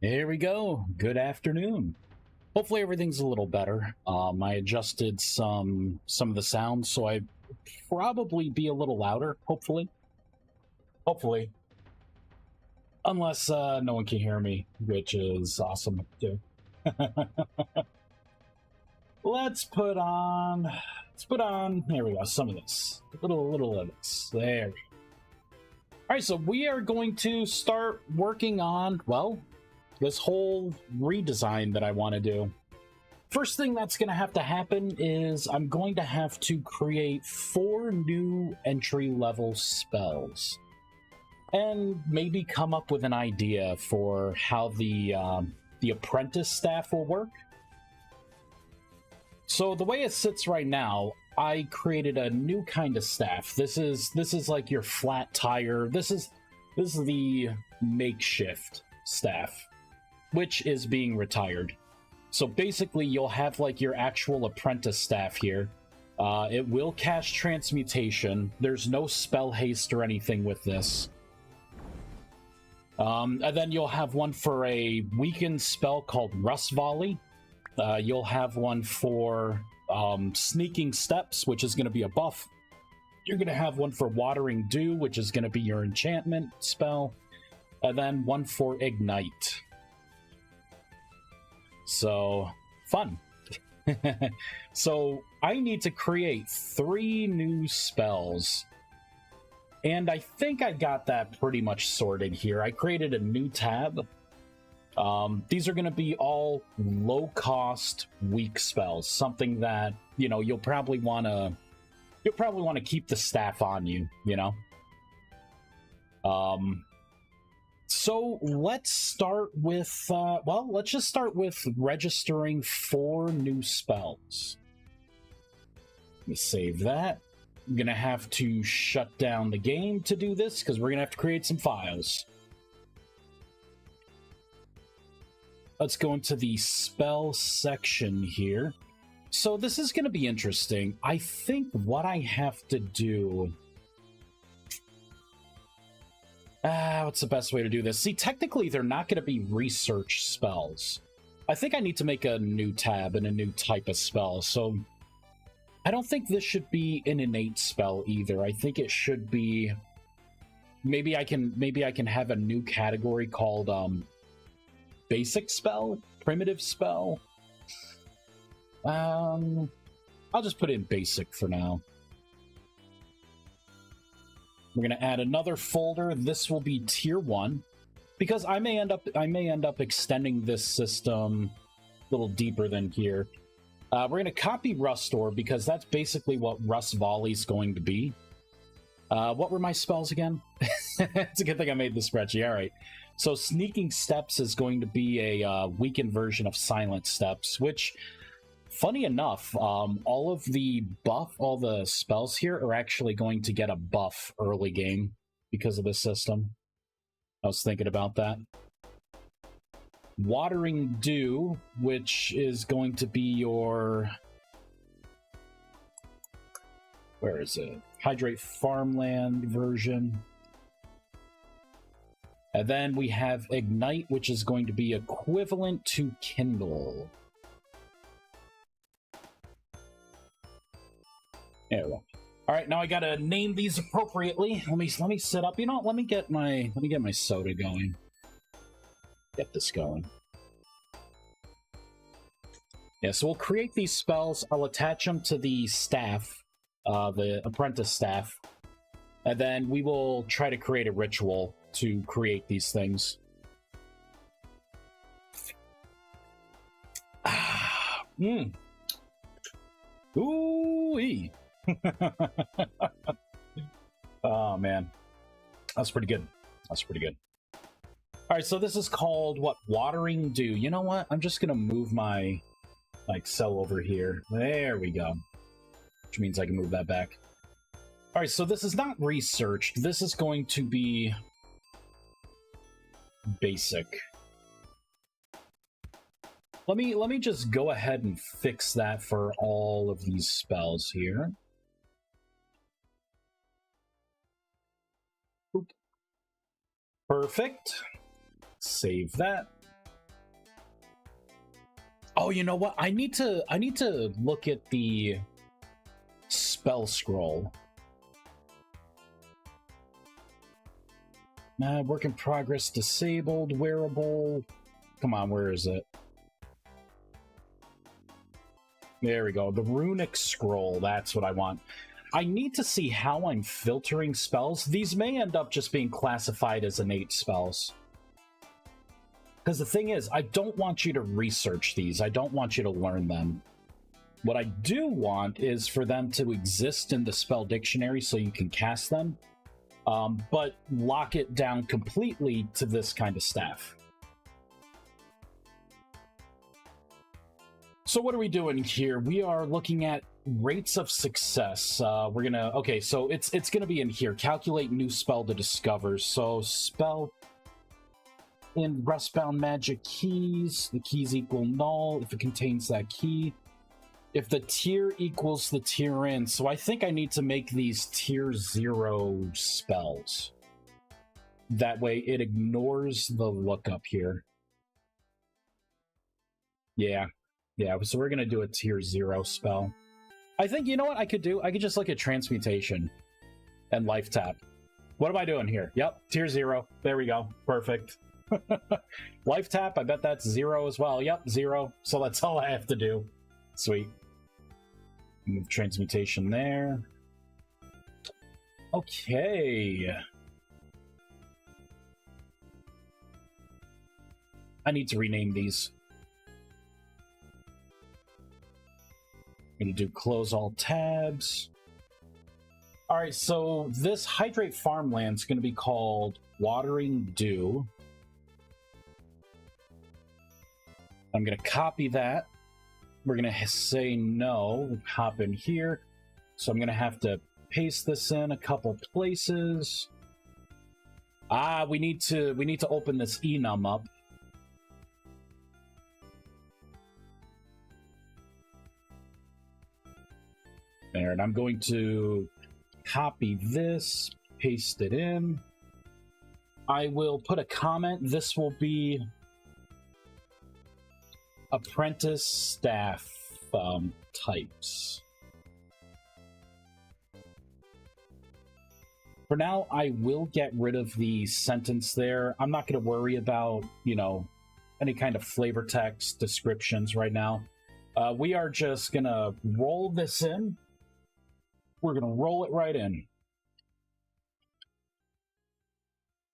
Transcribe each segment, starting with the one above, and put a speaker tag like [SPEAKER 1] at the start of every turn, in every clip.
[SPEAKER 1] There we go. Good afternoon. Hopefully everything's a little better. I adjusted some of the sounds, so I probably be a little louder. Hopefully, unless no one can hear me, which is awesome too. Let's put on. There we go. Some of this, a little of this. There we go. All right, so we are going to start working on this whole redesign that I want to do. First thing that's going to happen is I'm going to have to create 4 new entry-level spells. And maybe come up with an idea for how the apprentice staff will work. So the way it sits right now, I created a new kind of staff. This is like your flat tire. This is the makeshift staff, which is being retired. So basically, you'll have like your actual apprentice staff here. It will cast transmutation. There's no spell haste or anything with this. And then you'll have one for a weakened spell called Rust Volley. You'll have one for Sneaking Steps, which is going to be a buff. You're going to have one for Watering Dew, which is going to be your enchantment spell. And then one for Ignite. So, fun. So, I need to create 3 new spells. And I think I got that pretty much sorted here. I created a new tab. These are going to be all low-cost, weak spells. Something that, you'll probably want to keep the staff on you, So let's start with, let's just start with registering 4 new spells. Let me save that. I'm going to have to shut down the game to do this, because we're going to have to create some files. Let's go into the spell section here. So this is going to be interesting. I think what I have to do... what's the best way to do this? See, technically, they're not going to be research spells. I think I need to make a new tab and a new type of spell. So I don't think this should be an innate spell either. I think it should be... Maybe I can have a new category called basic spell, primitive spell. I'll just put in basic for now. We're going to add another folder. This will be tier 1, because I may end up extending this system a little deeper than here. We're going to copy Rustore, because that's basically what Rust Volley is going to be. What were my spells again? It's a good thing I made the spreadsheet. All right. So Sneaking Steps is going to be a weakened version of Silent Steps, which, funny enough, all the spells here are actually going to get a buff early game because of this system. I was thinking about that. Watering Dew, which is going to be your... Where is it? Hydrate Farmland version. And then we have Ignite, which is going to be equivalent to Kindle. There we go. All right, now I gotta name these appropriately. Let me set up. Let me get my soda going. Get this going. Yeah, so we'll create these spells. I'll attach them to the staff, the apprentice staff, and then we will try to create a ritual to create these things. Ooh-wee. Oh, man. That's pretty good. All right, so this is called, Watering Dew. You know what? I'm just going to move my, cell over here. There we go. Which means I can move that back. All right, so this is not researched. This is going to be basic. Let me just go ahead and fix that for all of these spells here. Perfect. Save that. Oh, you know what? I need to look at the spell scroll. Work in progress disabled, wearable. Come on, where is it? There we go. The runic scroll. That's what I want. I need to see how I'm filtering spells. These may end up just being classified as innate spells. Because the thing is, I don't want you to research these. I don't want you to learn them. What I do want is for them to exist in the spell dictionary so you can cast them, but lock it down completely to this kind of staff. So what are we doing here? We are looking at rates of success. We're gonna, okay, so it's gonna be in here. Calculate new spell to discover. So spell in Rustbound magic keys, the keys equal null if it contains that key. If the tier equals the tier in, so I think I need to make these tier 0 spells. That way it ignores the lookup here. Yeah, so we're gonna do a tier 0 spell. I think, you know what I could do? I could just look at transmutation and life tap. What am I doing here? Yep, tier 0. There we go. Perfect. Life tap, I bet that's 0 as well. Yep, 0. So that's all I have to do. Sweet. Move transmutation there. Okay. I need to rename these. I'm going to do close all tabs. Alright, so this Hydrate Farmland is going to be called Watering Dew. I'm going to copy that. We're going to say no, hop in here. So I'm going to have to paste this in a couple places. We need to open this enum up. There, and I'm going to copy this, paste it in. I will put a comment. This will be apprentice staff types. For now, I will get rid of the sentence there. I'm not going to worry about, you know, any kind of flavor text descriptions right now. We are just going to roll this in. We're going to roll it right in.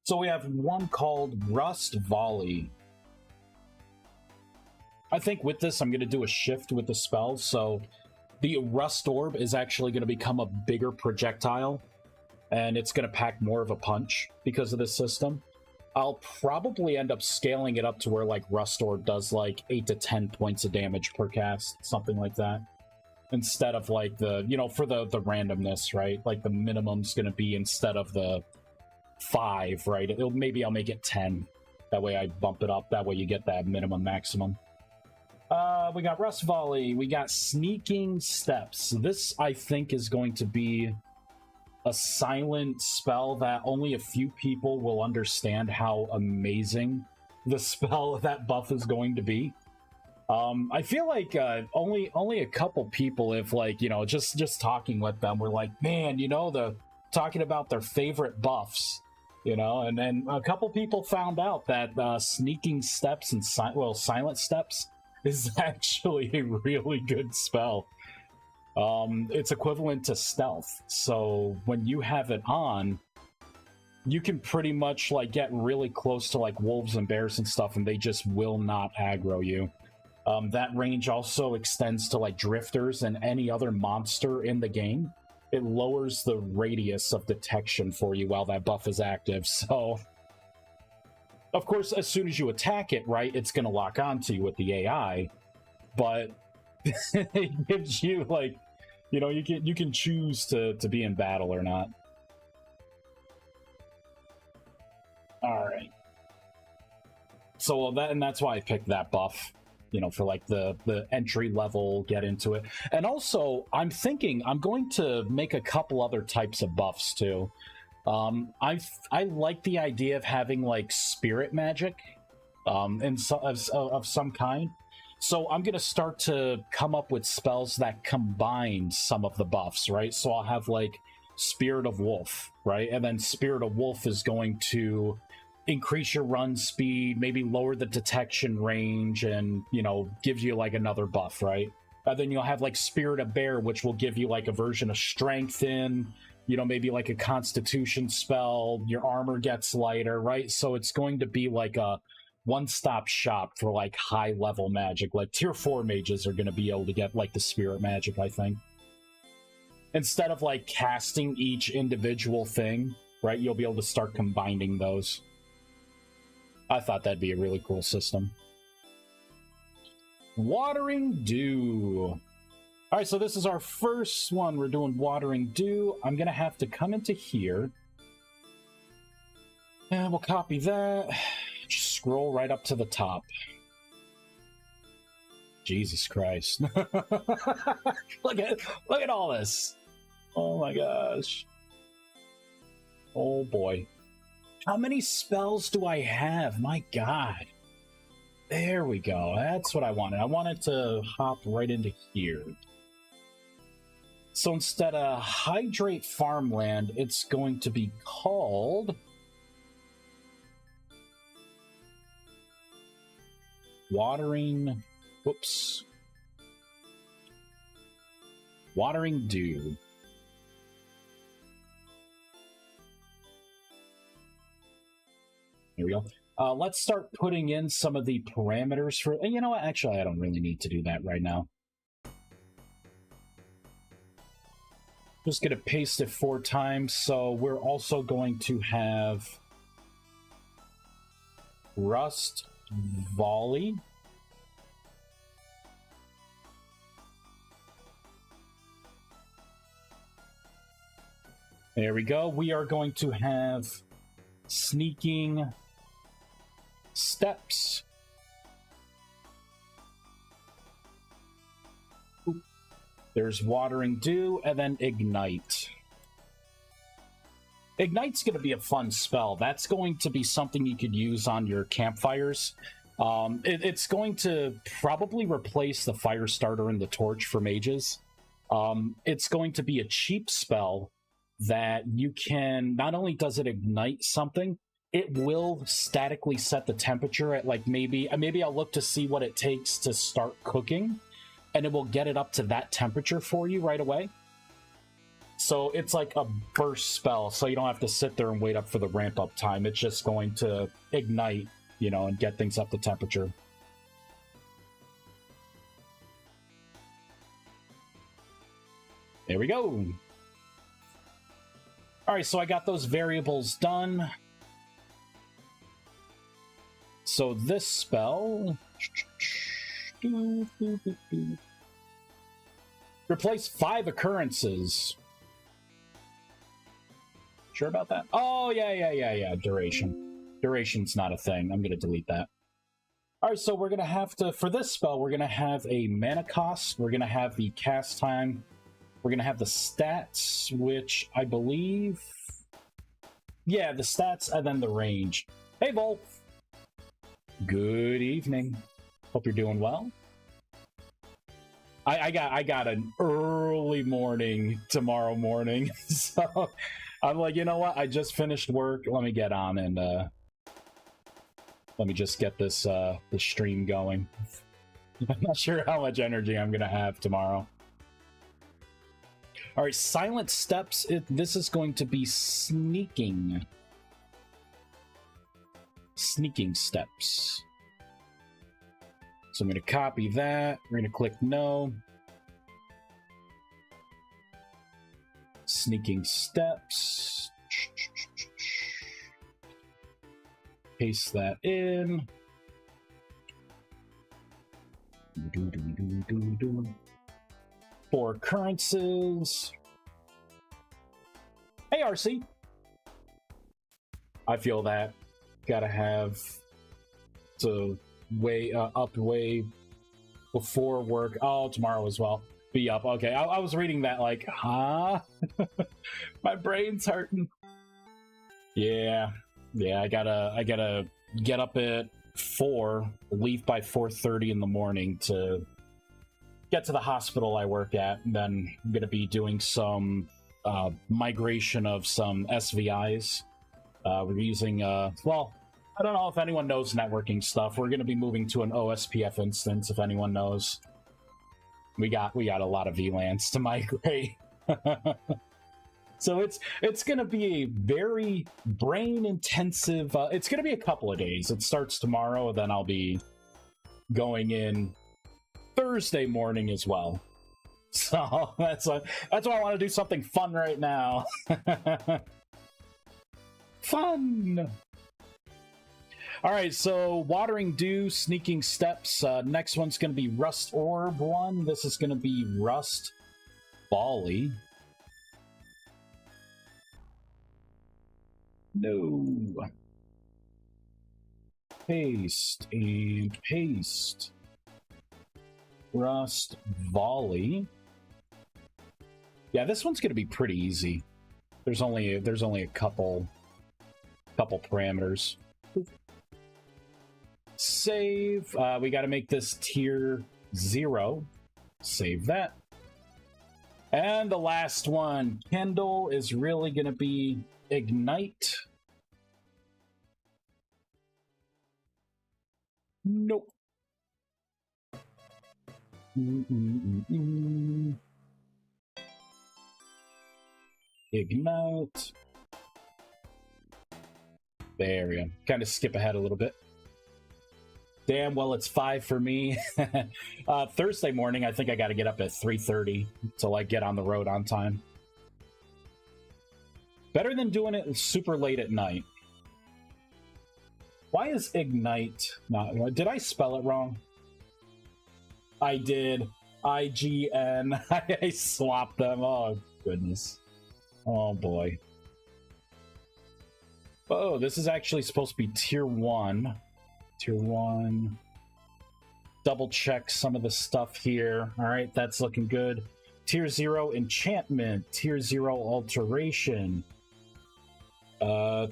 [SPEAKER 1] So we have one called Rust Volley. I think with this, I'm going to do a shift with the spell. So the Rust Orb is actually going to become a bigger projectile, and it's going to pack more of a punch because of this system. I'll probably end up scaling it up to where like Rust Orb does like 8 to 10 points of damage per cast, something like that. Instead of like the, you know, for the randomness, right? Like the minimum's going to be instead of the 5, right? Maybe I'll make it 10. That way I bump it up. That way you get that minimum maximum. We got Rust Volley. We got Sneaking Steps. This, I think, is going to be a silent spell that only a few people will understand how amazing the spell that buff is going to be. I feel like only a couple people, if like, you know, just talking with them, were like, man, you know, talking about their favorite buffs, you know, and then a couple people found out that Sneaking Steps and Silent Steps is actually a really good spell. It's equivalent to stealth, so when you have it on, you can pretty much like get really close to like wolves and bears and stuff, and they just will not aggro you. That range also extends to like drifters and any other monster in the game. It lowers the radius of detection for you while that buff is active, so of course, as soon as you attack it, right, it's going to lock onto you with the AI, but it gives you, like, you know, you can choose to be in battle or not. All right. So that's why I picked that buff, you know, for like the entry level, get into it. And also, I'm thinking I'm going to make a couple other types of buffs too. I like the idea of having like spirit magic of some kind. So I'm going to start to come up with spells that combine some of the buffs, right? So I'll have like Spirit of Wolf, right? And then Spirit of Wolf is going to increase your run speed, maybe lower the detection range, and, you know, gives you like another buff, right? Then you'll have like Spirit of Bear, which will give you like a version of Strength in, you know, maybe like a Constitution spell, your armor gets lighter, right? So it's going to be like a one-stop shop for like high-level magic. Like tier 4 mages are going to be able to get like the spirit magic, I think. Instead of like casting each individual thing, right, you'll be able to start combining those. I thought that'd be a really cool system. Watering Dew. All right, so this is our first one. We're doing Watering Dew. I'm going to have to come into here. And we'll copy that. Just scroll right up to the top. Jesus Christ. Look at all this. Oh my gosh. Oh boy. How many spells do I have? My God. There we go. That's what I wanted. I wanted to hop right into here. So instead of Hydrate Farmland, it's going to be called Watering Dew. Here we go. Let's start putting in some of the parameters for... You know what? Actually, I don't really need to do that right now. Just going to paste it 4 times. So we're also going to have Rust Volley. There we go. We are going to have Sneaking Steps. There's Watering Dew, and then Ignite. Ignite's going to be a fun spell. That's going to be something you could use on your campfires. It's going to probably replace the fire starter and the torch for mages. It's going to be a cheap spell that you can... Not only does it ignite something, it will statically set the temperature at like maybe I'll look to see what it takes to start cooking, and it will get it up to that temperature for you right away. So it's like a burst spell, so you don't have to sit there and wait up for the ramp up time. It's just going to ignite, you know, and get things up to temperature. There we go. All right, so I got those variables done. So this spell... Replace 5 occurrences. Sure about that? Oh, yeah. Duration. Duration's not a thing. I'm going to delete that. All right, so we're going to have to... For this spell, we're going to have a mana cost. We're going to have the cast time. We're going to have the stats, which I believe... Yeah, the stats and then the range. Hey, Wolf. Good evening. Hope you're doing well. I got an early morning tomorrow morning, so I'm like, you know what? I just finished work. Let me get on and let me just get this this stream going. I'm not sure how much energy I'm gonna have tomorrow. All right, Silent Steps. This is going to be Sneaking Steps. So I'm going to copy that. We're going to click no. Sneaking Steps. Paste that in. 4 occurrences. Hey, RC. I feel that. Gotta have to way before work. Oh, tomorrow as well. Be up. Okay, I was reading that like, huh? My brain's hurting. Yeah. I gotta get up at 4, leave by 4:30 in the morning to get to the hospital I work at, and then I'm going to be doing some migration of some SVIs. We're using, well, I don't know if anyone knows networking stuff. We're going to be moving to an OSPF instance, if anyone knows. We got a lot of VLANs to migrate. So it's going to be a very brain-intensive... it's going to be a couple of days. It starts tomorrow, then I'll be going in Thursday morning as well. So that's why I want to do something fun right now. Fun! Alright, so Watering Dew, Sneaking Steps. Next one's going to be Rust Orb one. This is going to be Rust Volley. No. Paste and paste. Rust Volley. Yeah, this one's going to be pretty easy. There's only a couple parameters. Save. We got to make this tier 0. Save that. And the last one, Kindle, is really going to be Ignite. Nope. Ignite. There we go. Kind of skip ahead a little bit. Damn, well, it's 5 for me. Thursday morning, I think I got to get up at 3:30 to, like, get on the road on time. Better than doing it super late at night. Why is Ignite not... Did I spell it wrong? I did. IGN. I swapped them. Oh, goodness. Oh, boy. Oh, this is actually supposed to be tier 1. Tier 1. Double check some of the stuff here. All right, that's looking good. Tier 0 enchantment. Tier 0 alteration.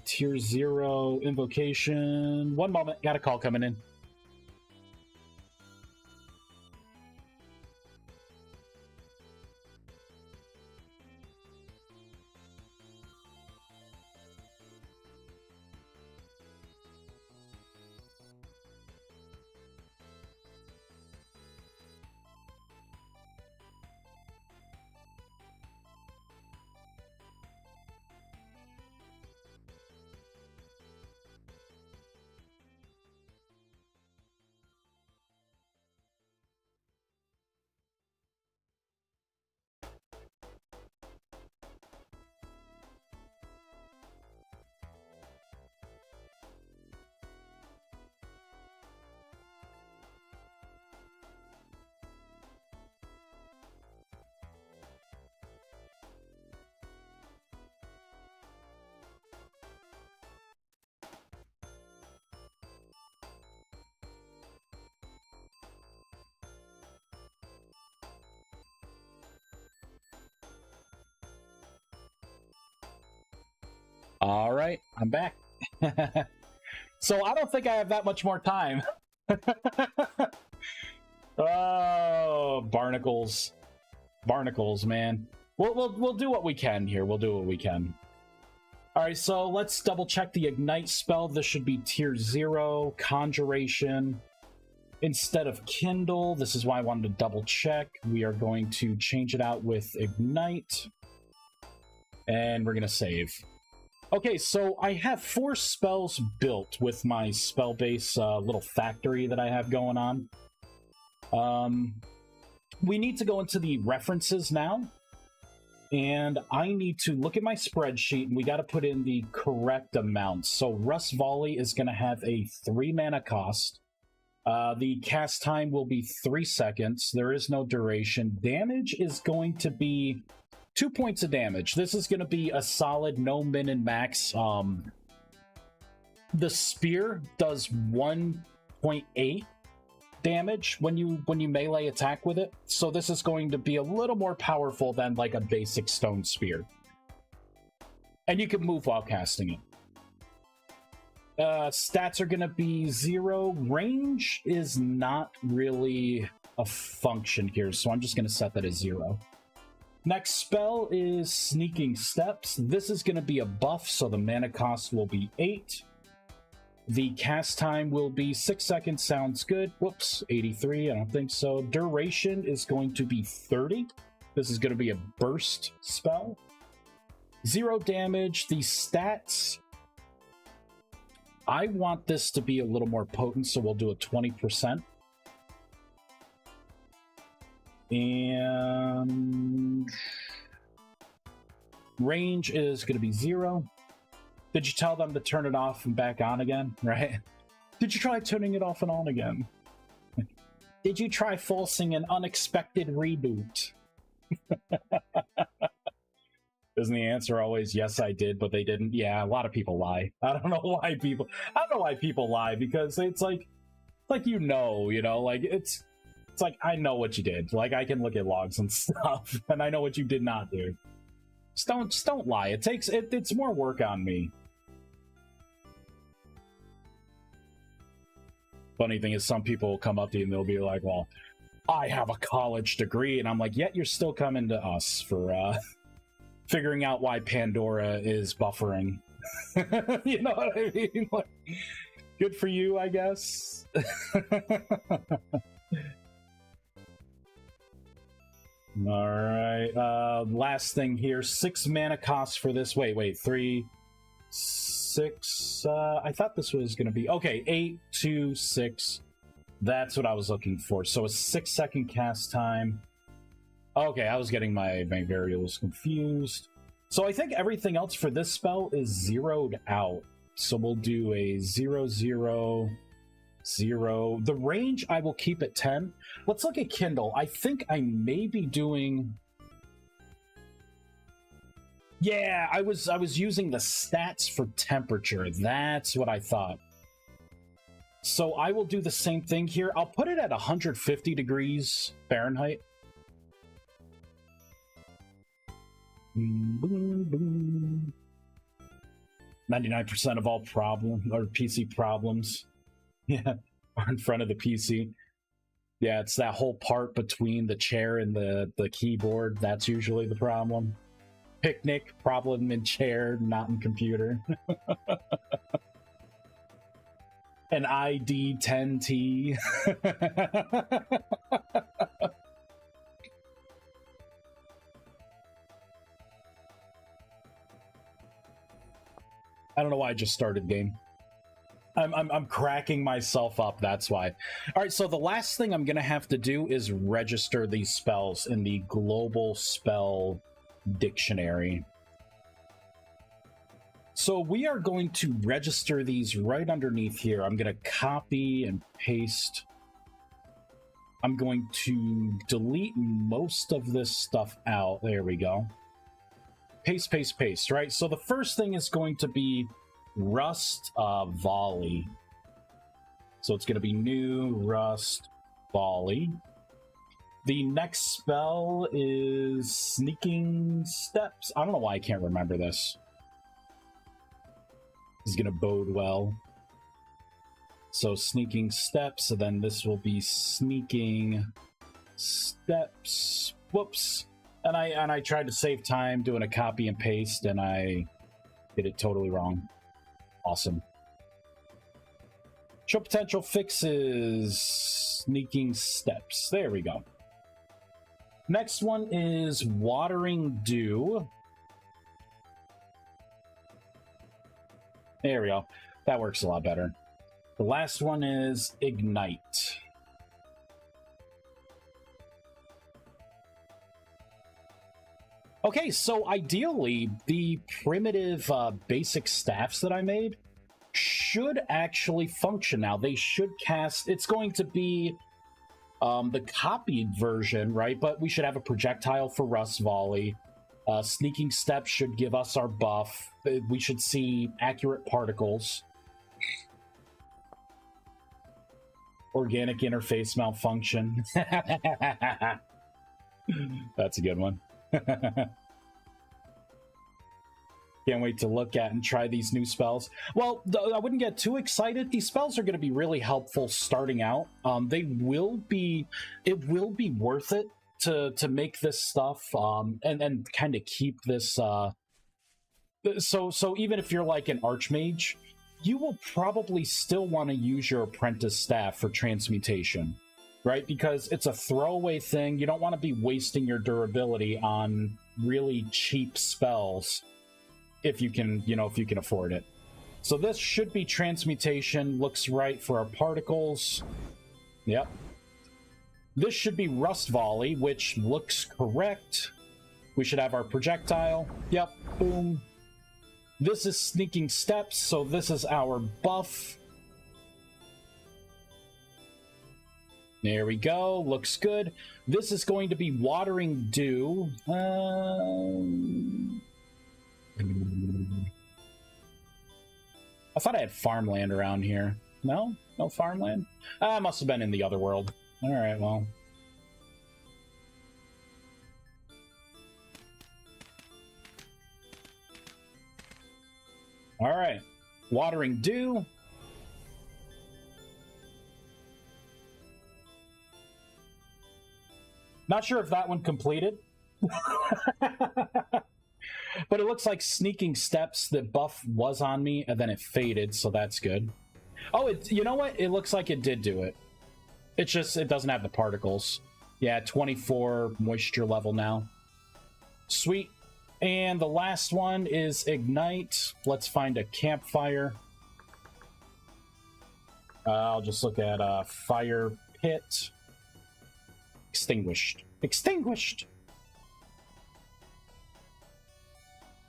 [SPEAKER 1] Tier 0 invocation. One moment, got a call coming in. All right, I'm back. So I don't think I have that much more time. Oh, barnacles. Barnacles, man. We'll do what we can here. We'll do what we can. All right, so let's double check the Ignite spell. This should be tier 0, Conjuration. Instead of Kindle, this is why I wanted to double check. We are going to change it out with Ignite. And we're going to save. Okay, so I have 4 spells built with my spell base little factory that I have going on. We need to go into the references now. And I need to look at my spreadsheet, and we got to put in the correct amounts. So Rust Volley is going to have a 3 mana cost. The cast time will be 3 seconds. There is no duration. Damage is going to be 2 points of damage. This is going to be a solid no min and max. The spear does 1.8 damage when you melee attack with it. So this is going to be a little more powerful than like a basic stone spear. And you can move while casting it. Stats are going to be 0. Range is not really a function here, so I'm just going to set that as 0. Next spell is Sneaking Steps. This is going to be a buff, so the mana cost will be 8. The cast time will be 6 seconds. Sounds good. Whoops, 83. I don't think so. Duration is going to be 30. This is going to be a burst spell. 0 damage. The stats, I want this to be a little more potent, so we'll do a 20%. And range is going to be 0. Did you tell them to turn it off and back on again, right? Did you try turning it off and on again? Did you try forcing an unexpected reboot? Isn't the answer always, yes, I did, but they didn't? Yeah, a lot of people lie. I don't know why people lie, because it's like like it's like, I know what you did. Like, I can look at logs and stuff, and I know what you did not do. Just don't lie. It's more work on me. Funny thing is, some people will come up to you and they'll be like, well, I have a college degree, and I'm like, yet you're still coming to us for figuring out why Pandora is buffering. You know what I mean? Like, good for you, I guess. All right. Last thing here. 6 mana cost for this. Wait. 3, 6. I thought this was going to be... Okay, 8, 2, 6. That's what I was looking for. So a 6-second cast time. Okay, I was getting my variables confused. So I think everything else for this spell is zeroed out. So we'll do a 0, 0... 0. The range I will keep at 10. Let's look at Kindle. I think I may be doing... Yeah, I was using the stats for temperature. That's what I thought. So I will do the same thing here. I'll put it at 150 degrees Fahrenheit. 99% of all PC problems. Yeah, are in front of the PC. Yeah, it's that whole part between the chair and the keyboard. That's usually the problem. Picnic, problem in chair, not in computer. An ID 10T. I don't know why I just started game. I'm cracking myself up, that's why. All right, so the last thing I'm going to have to do is register these spells in the global spell dictionary. So we are going to register these right underneath here. I'm going to copy and paste. I'm going to delete most of this stuff out. There we go. Paste, paste, paste, right? So the first thing is going to be Rust Volley. So it's going to be new Rust Volley. The next spell is Sneaking Steps. I don't know why I can't remember this. This is going to bode well. So Sneaking Steps, and then this will be Sneaking Steps. Whoops. And I tried to save time doing a copy and paste, and I did it totally wrong. Awesome. Show potential fixes. Sneaking Steps. There we go. Next one is Watering Dew. There we go. That works a lot better. The last one is Ignite. Okay, so ideally, the primitive basic staffs that I made should actually function now. They should cast... It's going to be the copied version, right? But we should have a projectile for Rust Volley. Sneaking Steps should give us our buff. We should see accurate particles. Organic interface malfunction. That's a good one. Can't wait to look at and try these new spells. Well, I wouldn't get too excited. These spells are going to be really helpful starting out. It will be worth it to make this stuff and kind of keep this. So even if you're like an archmage, you will probably still want to use your apprentice staff for transmutation, right? Because it's a throwaway thing. You don't want to be wasting your durability on really cheap spells. If you can, if you can afford it. So this should be transmutation. Looks right for our particles. Yep. This should be rust volley, which looks correct. We should have our projectile. Yep. Boom. This is sneaking steps, so this is our buff. There we go. Looks good. This is going to be watering dew. I thought I had farmland around here. No? No farmland? I must have been in the other world. Alright, well. Alright. Watering dew. Not sure if that one completed. But it looks like sneaking steps, the buff was on me, and then it faded, so that's good. Oh, you know what? It looks like it did do it. It's just, it doesn't have the particles. Yeah, 24 moisture level now. Sweet. And the last one is Ignite. Let's find a campfire. I'll just look at Fire Pit. Extinguished. Extinguished!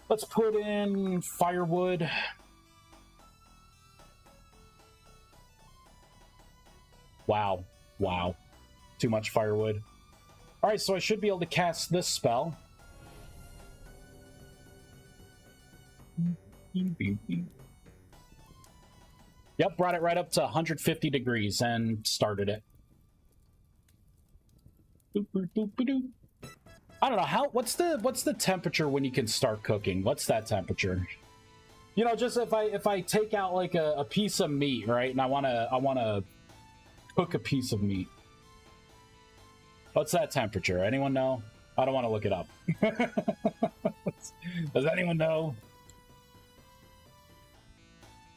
[SPEAKER 1] Let's put in firewood. Wow. Wow. Too much firewood. Alright, so I should be able to cast this spell. Yep, brought it right up to 150 degrees and started it. I don't know what's the temperature when you can start cooking? What's that temperature? You know, just if I take out like a piece of meat, right? And I wanna cook a piece of meat. What's that temperature? Anyone know? I don't want to look it up. Does anyone know?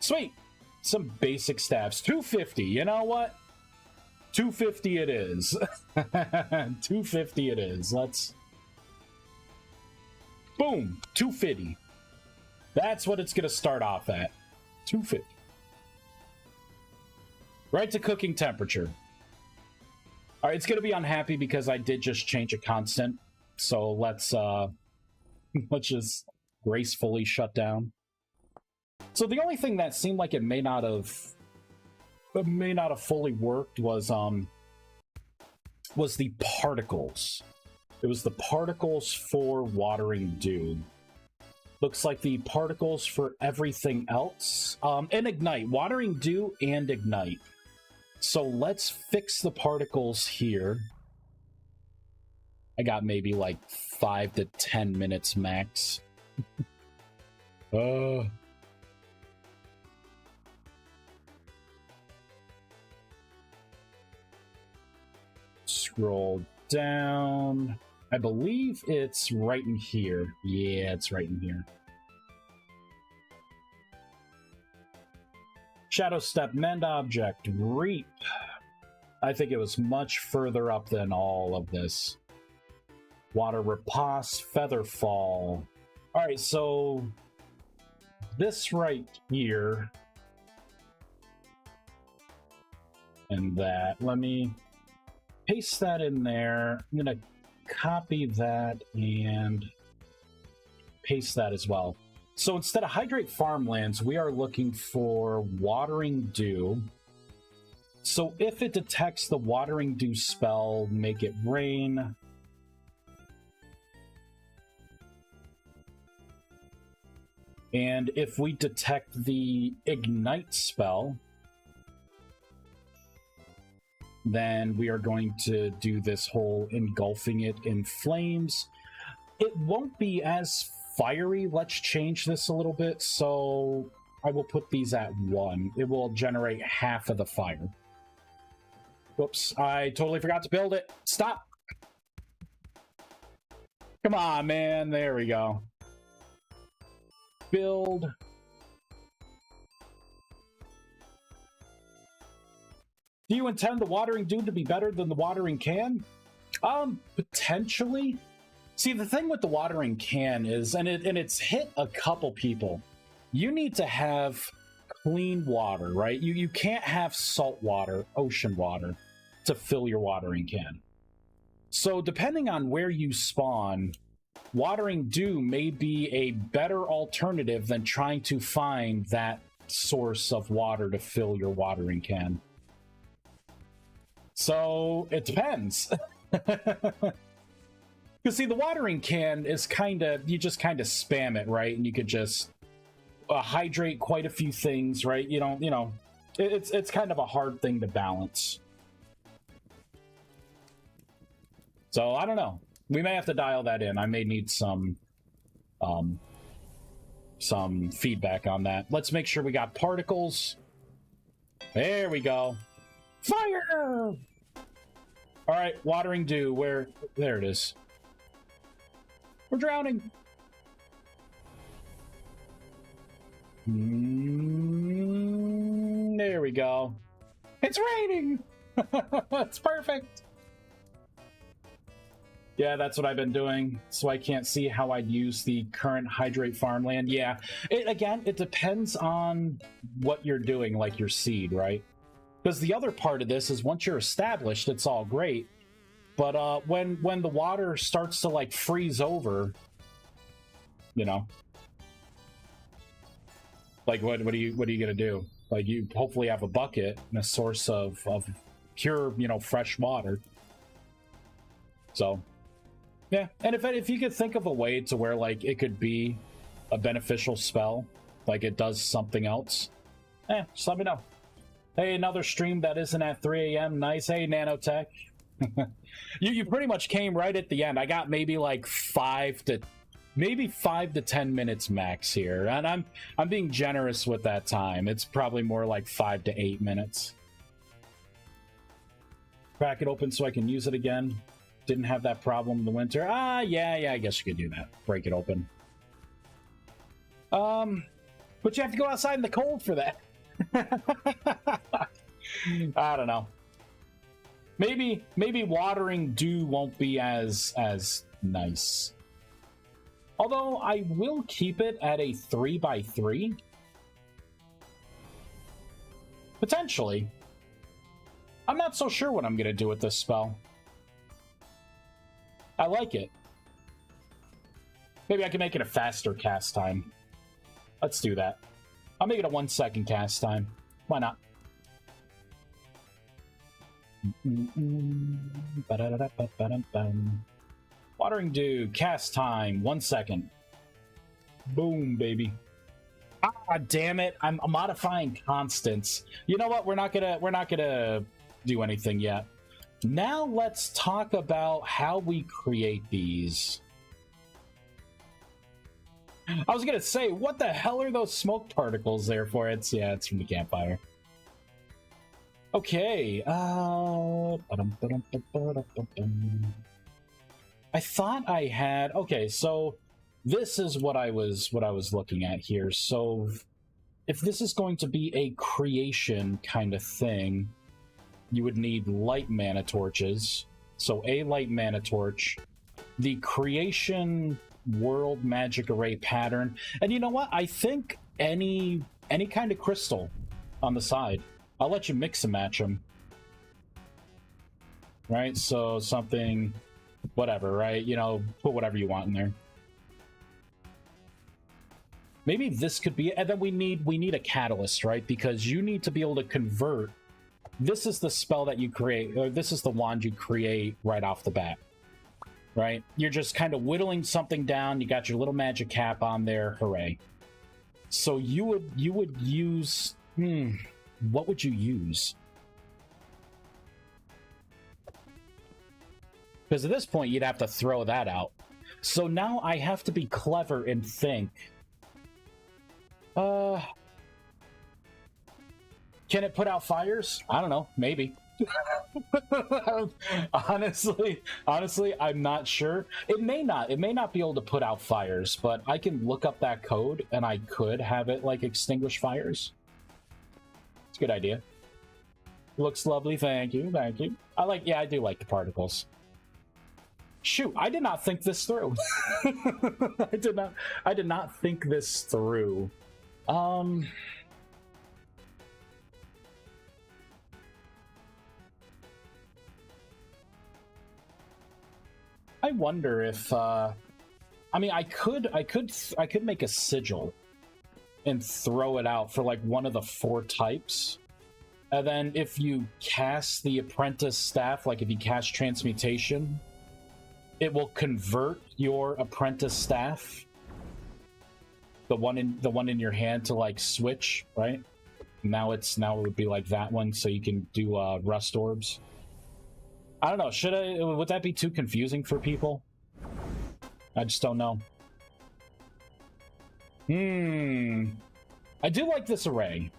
[SPEAKER 1] Sweet. Some basic stabs. 250. You know what? 250 it is. 250 it is. Let's... Boom. 250. That's what it's going to start off at. 250. Right to cooking temperature. Alright, it's going to be unhappy because I did just change a constant. So let's just gracefully shut down. So the only thing that seemed like it may not have fully worked was the particles. It was the particles for watering dew. Looks like the particles for everything else. And ignite. Watering dew and ignite. So let's fix the particles here. I got maybe like 5 to 10 minutes max. Scroll down. I believe it's right in here. Yeah, it's right in here. Shadow Step, Mend Object, Reap. I think it was much further up than all of this. Water Riposte, Featherfall. Alright, so this right here and that. Let me paste that in there. I'm going to copy that and paste that as well. So instead of Hydrate Farmlands, we are looking for Watering Dew. So if it detects the Watering Dew spell, make it rain. And if we detect the Ignite spell, then we are going to do this whole engulfing it in flames. It won't be as fiery. Let's change this a little bit. So I will put these at 1. It will generate half of the fire. Whoops, I totally forgot to build it. Stop. Come on, man. There we go. Build. Do you intend the watering dune to be better than the watering can? Potentially. See, the thing with the watering can is, and it's hit a couple people, you need to have clean water, right? You can't have salt water, ocean water, to fill your watering can. So depending on where you spawn, watering dew may be a better alternative than trying to find that source of water to fill your watering can. So it depends. Because see, the watering can is you just kind of spam it, right? And you could just hydrate quite a few things, right? It's kind of a hard thing to balance. So I don't know. We may have to dial that in. I may need some feedback on that. Let's make sure we got particles. There we go. Fire! All right, watering dew. There it is. We're drowning. There we go. It's raining. It's perfect. Yeah, that's what I've been doing, so I can't see how I'd use the current hydrate farmland. Yeah, it depends on what you're doing, like your seed, right? Because the other part of this is once you're established, it's all great. But when the water starts to like freeze over, like what are you gonna do? Like you hopefully have a bucket and a source of pure fresh water. So yeah, and if you could think of a way to where like it could be a beneficial spell, like it does something else, just let me know. Hey, another stream that isn't at 3 a.m. Nice. Hey, Nanotech. You pretty much came right at the end. I got maybe like 5 to 10 minutes max here, and I'm being generous with that time. It's probably more like 5 to 8 minutes. Crack it open so I can use it again. Didn't have that problem in the winter. Yeah, I guess you could do that. Break it open. But you have to go outside in the cold for that. I don't know. Maybe watering dew won't be as nice. Although I will keep it at a 3x3. Potentially. I'm not so sure what I'm gonna do with this spell. I like it. Maybe I can make it a faster cast time. Let's do that. I'll make it a 1 second cast time. Why not? Watering dew, cast time, 1 second. Boom, baby. Ah, damn it! I'm modifying constants. You know what? We're not gonna do anything yet. Now let's talk about how we create these. I was gonna say, what the hell are those smoke particles there for? It's from the campfire. Okay. I thought I had. Okay, so this is what I was looking at here. So if this is going to be a creation kind of thing, you would need light mana torches. So a light mana torch, the creation world magic array pattern, and you know what? I think any kind of crystal on the side. I'll let you mix and match them. Right? So something, whatever, right? Put whatever you want in there. Maybe this could be, and then we need a catalyst, right? Because you need to be able to convert. This is the spell that you create, or this is the wand you create right off the bat. Right? You're just kind of whittling something down. You got your little magic cap on there. Hooray. So you would use... what would you use? Because at this point, you'd have to throw that out. So now I have to be clever and think. Can it put out fires? I don't know. Maybe. honestly, I'm not sure. It may not be able to put out fires, but I can look up that code and I could have it like extinguish fires. It's a good idea. Looks lovely. Thank you. I do like the particles. Shoot, I did not think this through. I did not think this through. I wonder if I mean I could make a sigil and throw it out for like one of the 4 types. And then if you cast the apprentice staff, like if you cast transmutation, it will convert your apprentice staff, the one in your hand, to like switch, right? Now it would be like that one, so you can do rust orbs. I don't know. Would that be too confusing for people? I just don't know. I do like this array.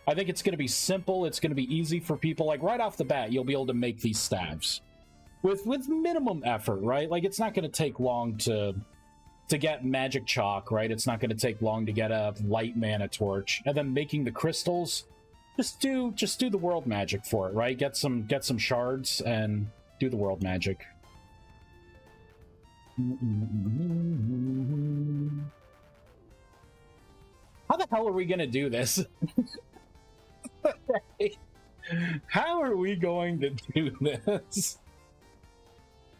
[SPEAKER 1] I think it's going to be simple. It's going to be easy for people. Like right off the bat, you'll be able to make these staves with minimum effort, right? Like it's not going to take long to get magic chalk, right? It's not going to take long to get a light mana torch, and then making the crystals. Just do the world magic for it, right? Get some shards and do the world magic. How the hell are we gonna do this? How are we going to do this?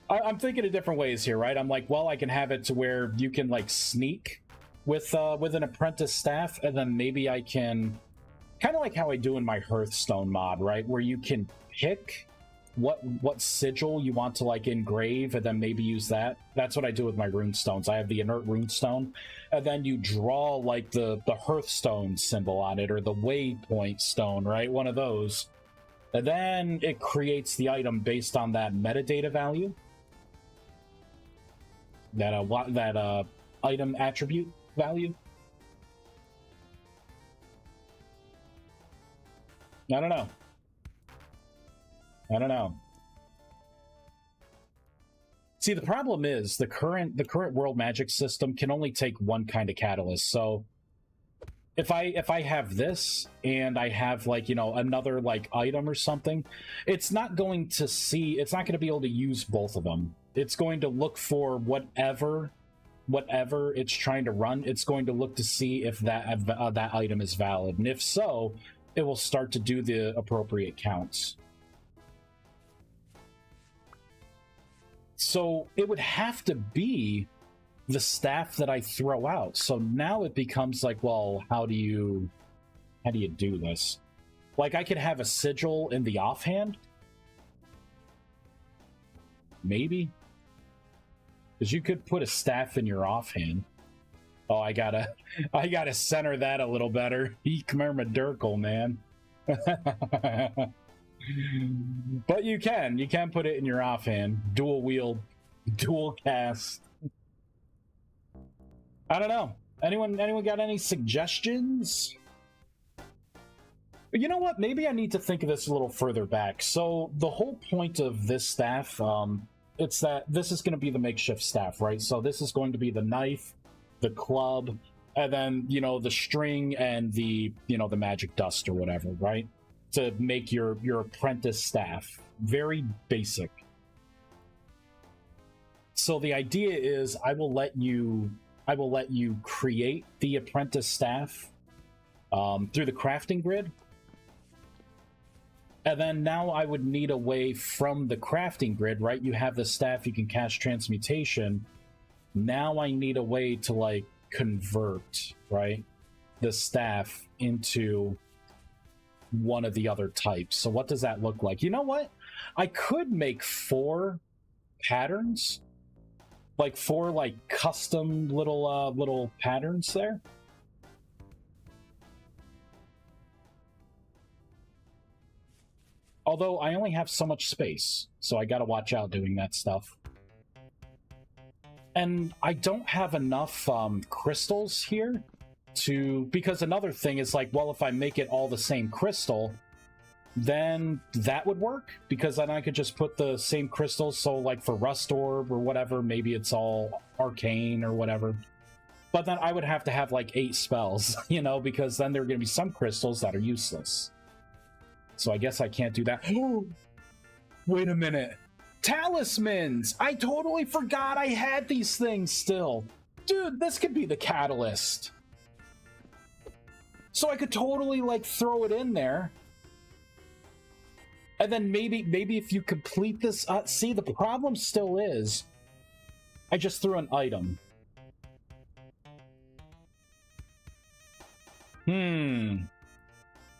[SPEAKER 1] I'm thinking of different ways here, right? I'm like, well, I can have it to where you can like sneak with an apprentice staff, and then maybe I can, kind of like how I do in my Hearthstone mod, right? Where you can pick what sigil you want to like engrave, and then maybe use that. That's what I do with my runestones. I have the inert runestone, and then you draw like the Hearthstone symbol on it, or the waypoint stone, right? One of those. And then it creates the item based on that metadata value. That item attribute value. I don't know. See, the problem is the current world magic system can only take one kind of catalyst. So if I have this and I have like, you know, another like item or something, it's not going to be able to use both of them. It's going to look for whatever it's trying to run. It's going to look to see if that item is valid, and if so, it will start to do the appropriate counts. So it would have to be the staff that I throw out. So now it becomes like, well, how do you do this? Like I could have a sigil in the offhand, maybe, because you could put a staff in your offhand. Oh, I gotta center that a little better. Eekmermadurkle, man. But you can put it in your offhand. Dual wield, dual cast. I don't know. Anyone got any suggestions? But you know what? Maybe I need to think of this a little further back. So the whole point of this staff, it's that this is going to be the makeshift staff, right? So this is going to be the knife, the club, and then, you know, the string and the, you know, the magic dust or whatever, right? To make your apprentice staff. Very basic. So the idea is I will let you create the apprentice staff through the crafting grid. And then now I would need a way from the crafting grid, right? You have the staff, you can cast transmutation. Now I need a way to like convert, right, the staff into one of the other types. So what does that look like? You know what? I could make 4 patterns, like 4 like custom little patterns there. Although I only have so much space, so I gotta watch out doing that stuff. And I don't have enough crystals here to... Because another thing is like, well, if I make it all the same crystal, then that would work. Because then I could just put the same crystals. So like for Rust Orb or whatever, maybe it's all arcane or whatever. But then I would have to have like 8 spells, you know, because then there are going to be some crystals that are useless. So I guess I can't do that. Wait a minute. Talismans! I totally forgot I had these things still. Dude, this could be the catalyst. So I could totally, like, throw it in there. And then maybe if you complete this... see, the problem still is... I just threw an item.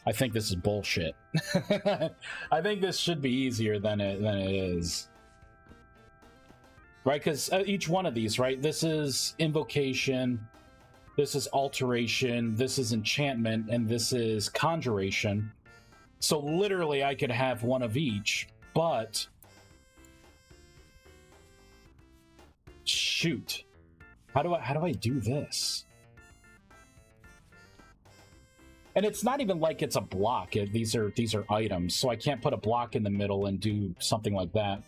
[SPEAKER 1] I think this is bullshit. I think this should be easier than it is. Right, because each one of these, right? This is invocation, this is alteration, this is enchantment, and this is conjuration. So literally I could have one of each, but... Shoot. How do I do this? And it's not even like it's a block. These are items, so I can't put a block in the middle and do something like that.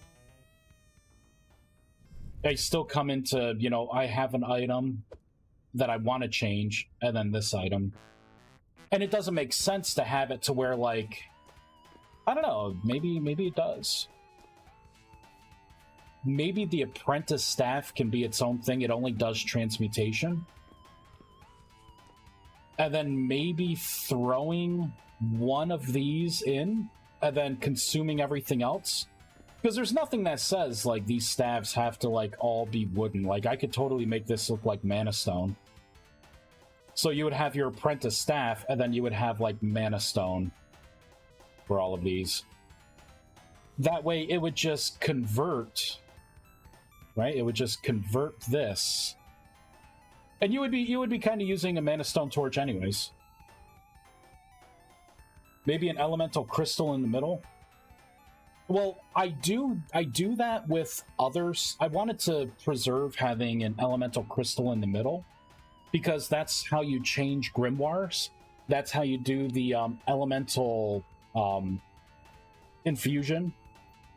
[SPEAKER 1] I still come into, you know, I have an item that I want to change, and then this item. And it doesn't make sense to have it to where, like, I don't know, maybe it does. Maybe the apprentice staff can be its own thing. It only does transmutation. And then maybe throwing one of these in, and then consuming everything else. Because there's nothing that says, like, these staves have to, like, all be wooden. Like, I could totally make this look like Mana Stone. So you would have your apprentice staff, and then you would have, like, Mana Stone for all of these. That way, it would just convert, right? It would just convert this. And you would be kind of using a Mana Stone torch anyways. Maybe an elemental crystal in the middle. Well, I do that with others. I wanted to preserve having an elemental crystal in the middle, because that's how you change grimoires. That's how you do the elemental infusion,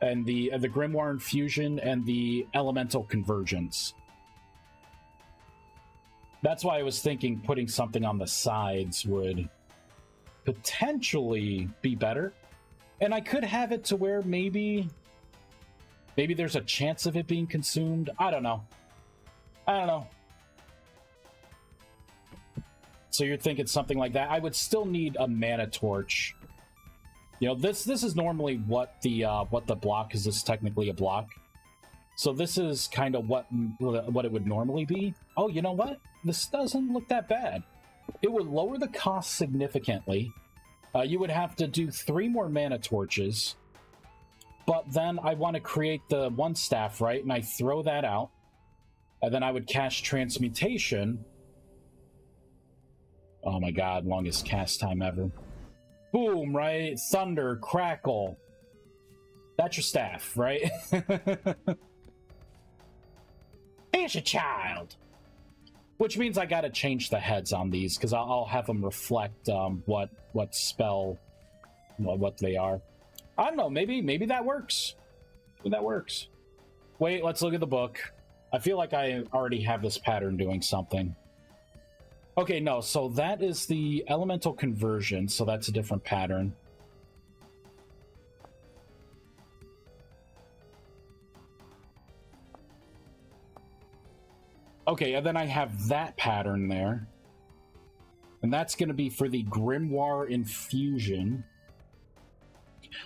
[SPEAKER 1] and the grimoire infusion, and the elemental convergence. That's why I was thinking putting something on the sides would potentially be better. And I could have it to where maybe there's a chance of it being consumed. I don't know. So you're thinking something like that. I would still need a mana torch. You know, this is normally what the block is. This is technically a block. So this is kind of what it would normally be. Oh, you know what? This doesn't look that bad. It would lower the cost significantly. You would have to do 3 more mana torches. But then I want to create the one staff, right? And I throw that out. And then I would cast Transmutation. Oh my god, longest cast time ever. Boom, right? Thunder, crackle. That's your staff, right? Here's your child. Which means I gotta change the heads on these, because I'll have them reflect what spell, what they are. I don't know, maybe that works. Maybe that works. Wait, let's look at the book. I feel like I already have this pattern doing something. Okay, no, so that is the elemental conversion, so that's a different pattern. Okay, and then I have that pattern there. And that's going to be for the Grimoire Infusion.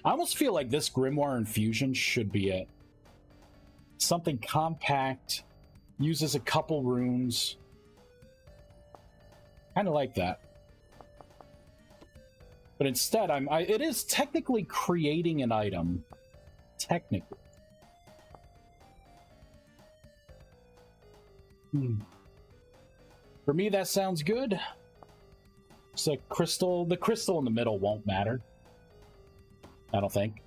[SPEAKER 1] I almost feel like this Grimoire Infusion should be it. Something compact, uses a couple runes. Kind of like that. But instead, it is technically creating an item. Technically. For me, that sounds good. So the crystal in the middle won't matter. I don't think.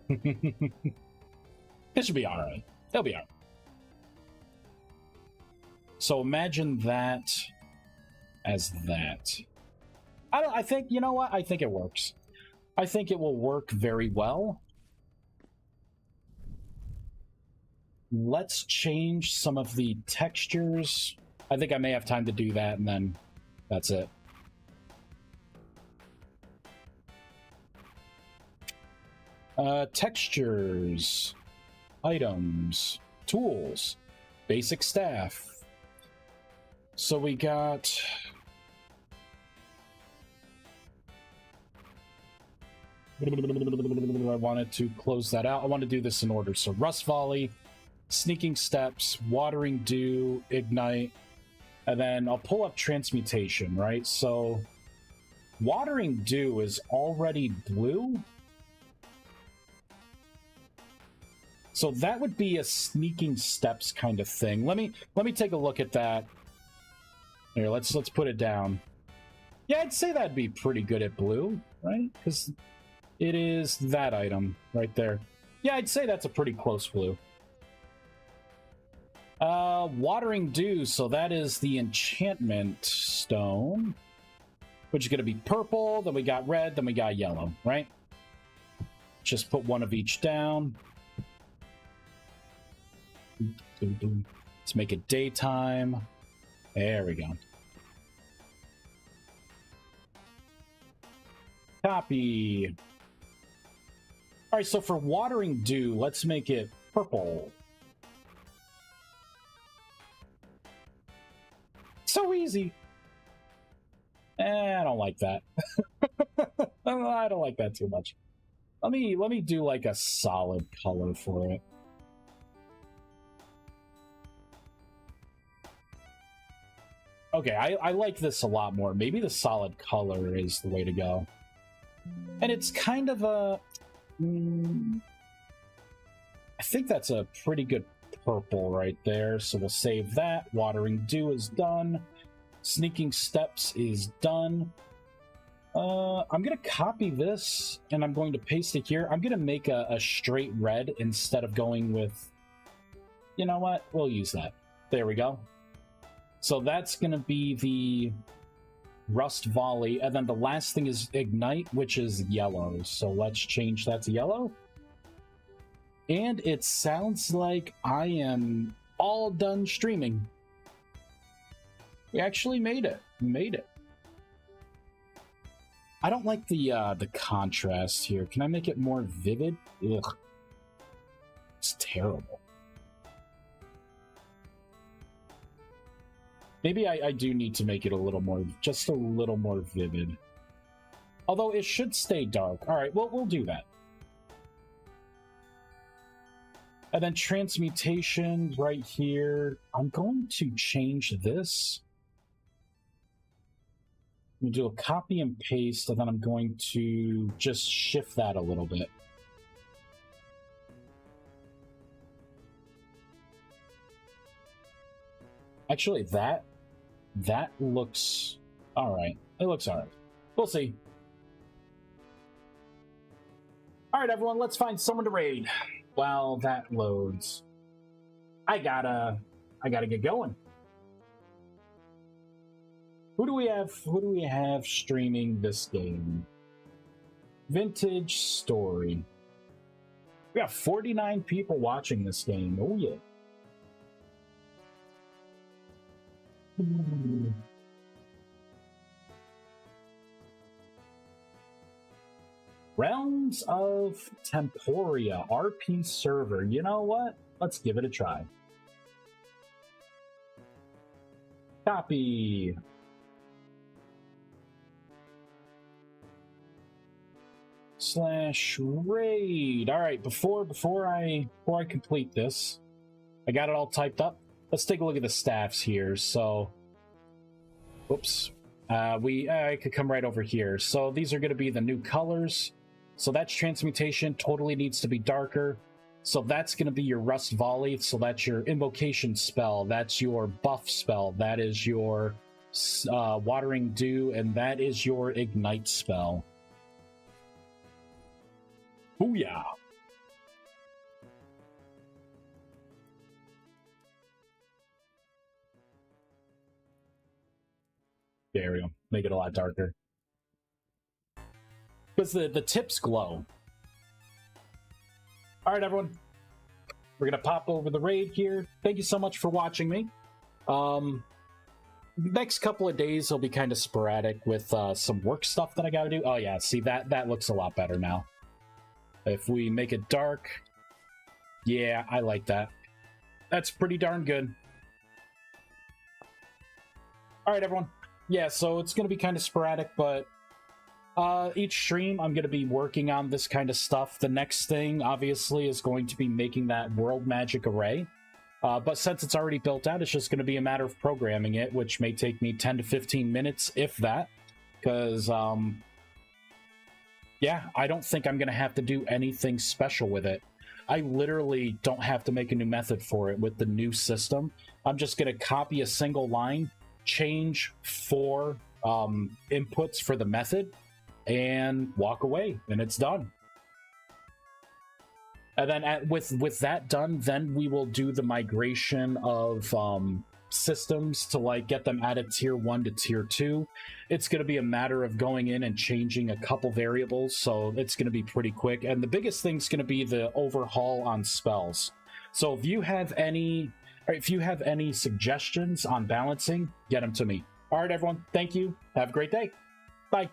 [SPEAKER 1] It should be alright. It'll be alright. So imagine that as that. I think, you know what? I think it works. I think it will work very well. Let's change some of the textures. I think I may have time to do that, and then that's it. Textures, items, tools, basic staff. So we got... I wanted to close that out. I want to do this in order. So Rust Volley, Sneaking Steps, Watering Dew, Ignite, and then I'll pull up Transmutation, right? So Watering Dew is already blue. So that would be a Sneaking Steps kind of thing. Let me take a look at that. Here, let's put it down. Yeah, I'd say that'd be pretty good at blue, right? Because it is that item right there. Yeah, I'd say that's a pretty close blue. Watering Dew, so that is the enchantment stone, which is going to be purple, then we got red, then we got yellow, right? Just put one of each down. Let's make it daytime. There we go. Copy. All right, so for Watering Dew, let's make it purple. So easy. I don't like that. I don't like that too much. Let me do like a solid color for it. Okay, I like this a lot more. Maybe the solid color is the way to go. And it's kind of a... I think that's a pretty good purple right there, so we'll save that. Watering Dew is done. Sneaking Steps is done. I'm going to copy this, and I'm going to paste it here. I'm going to make a straight red instead of going with... You know what? We'll use that. There we go. So that's going to be the Rust Volley, and then the last thing is Ignite, which is yellow. So let's change that to yellow. And it sounds like I am all done streaming. We actually made it. We made it. I don't like the contrast here. Can I make it more vivid? Ugh. It's terrible. Maybe I do need to make it a little more, just a little more vivid. Although it should stay dark. All right, well, we'll do that. And then transmutation right here. I'm going to change this. I'm going to do a copy and paste, and then I'm going to just shift that a little bit. Actually, that looks all right. It looks all right. We'll see. All right, everyone, let's find someone to raid. While that loads, I gotta get going. Who do we have? Who do we have streaming this game? Vintage Story. We got 49 people watching this game. Oh yeah. Realms of Temporia RP server. You know what? Let's give it a try. Copy. /raid. All right, before I complete this, I got it all typed up. Let's take a look at the staffs here. So, oops. I could come right over here. So these are going to be the new colors. So that's transmutation, totally needs to be darker. So that's going to be your Rust Volley. So that's your invocation spell. That's your buff spell. That is your Watering Dew, and that is your Ignite spell. Booyah! There we go. Make it a lot darker. Because the tips glow. Alright, everyone. We're going to pop over the raid here. Thank you so much for watching me. Next couple of days will be kind of sporadic with some work stuff that I got to do. Oh, yeah. See, that looks a lot better now. If we make it dark... Yeah, I like that. That's pretty darn good. Alright, everyone. Yeah, so it's going to be kind of sporadic, but each stream I'm going to be working on this kind of stuff. The next thing, obviously, is going to be making that world magic array. But since it's already built out, it's just going to be a matter of programming it, which may take me 10 to 15 minutes, if that. Because, yeah, I don't think I'm going to have to do anything special with it. I literally don't have to make a new method for it with the new system. I'm just going to copy a single line, change 4 inputs for the method, and walk away, and it's done. And then with that done, then we will do the migration of systems to like get them added tier 1 to tier 2. It's going to be a matter of going in and changing a couple variables, so it's going to be pretty quick. And the biggest thing's going to be the overhaul on spells. So if you have any suggestions on balancing, get them to me. All right, everyone. Thank you. Have a great day. Bye.